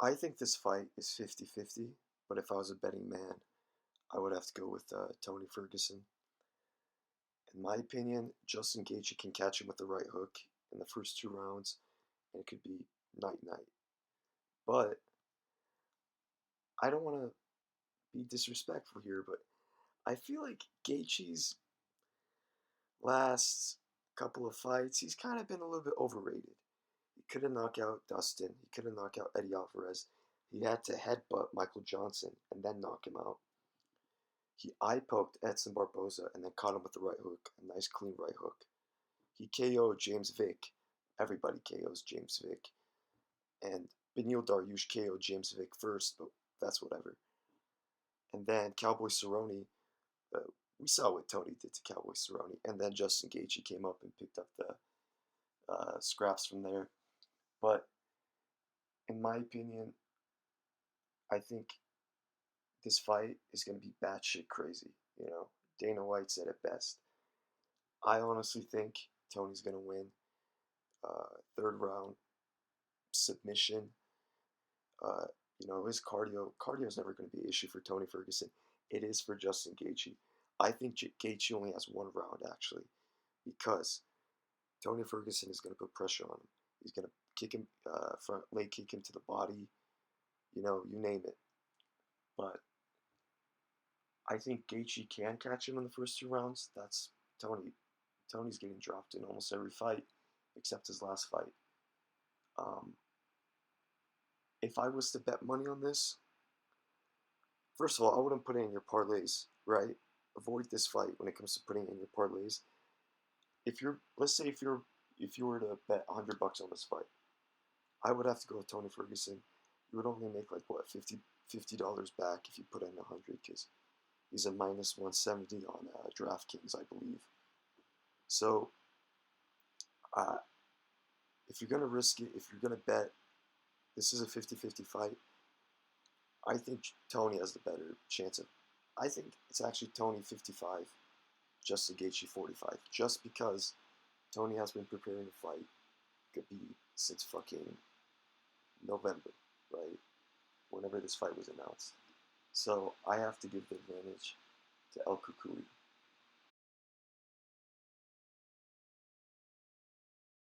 I think this fight is 50-50, but if I was a betting man, I would have to go with Tony Ferguson. In my opinion, Justin Gaethje can catch him with the right hook in the first 2 rounds, and it could be night-night. But I don't want to be disrespectful here, but I feel like Gaethje's last couple of fights, he's kind of been a little bit overrated. He couldn't knock out Dustin. He couldn't knock out Eddie Alvarez. He had to headbutt Michael Johnson and then knock him out. He eye poked Edson Barboza and then caught him with the right hook, a nice clean right hook. He KO'd James Vick. Everybody KOs James Vick. And Beneil Dariush KO'd James Vick first, but that's whatever. And then Cowboy Cerrone, uh, we saw what Tony did to Cowboy Cerrone. And then Justin Gaethje came up and picked up the scraps from there. But in my opinion, I think this fight is going to be batshit crazy. You know, Dana White said it best. I honestly think Tony's going to win. Third round submission. Uh, his cardio is never going to be an issue for Tony Ferguson. It is for Justin Gaethje. I think Gaethje only has 1 round actually, because Tony Ferguson is going to put pressure on him. He's going to kick him, front leg kick him to the body. You name it. But I think Gaethje can catch him in the first 2 rounds. That's Tony. Tony's getting dropped in almost every fight except his last fight. Um, if I was to bet money on this, first of all, I wouldn't put it in your parlays, right? Avoid this fight when it comes to putting it in your parlays. Let's say if you were to bet $100 on this fight, I would have to go with Tony Ferguson. You would only make like what, $50 back if you put in 100, because he's a minus 170 on DraftKings, I believe. So, if you're gonna risk it, if you're gonna bet, this is a 50-50 fight. I think Tony has the better chance of. I think it's actually Tony 55, Justin Gaethje 45, just because Tony has been preparing to fight Khabib since fucking November, right? Whenever this fight was announced. So I have to give the advantage to El Kukui.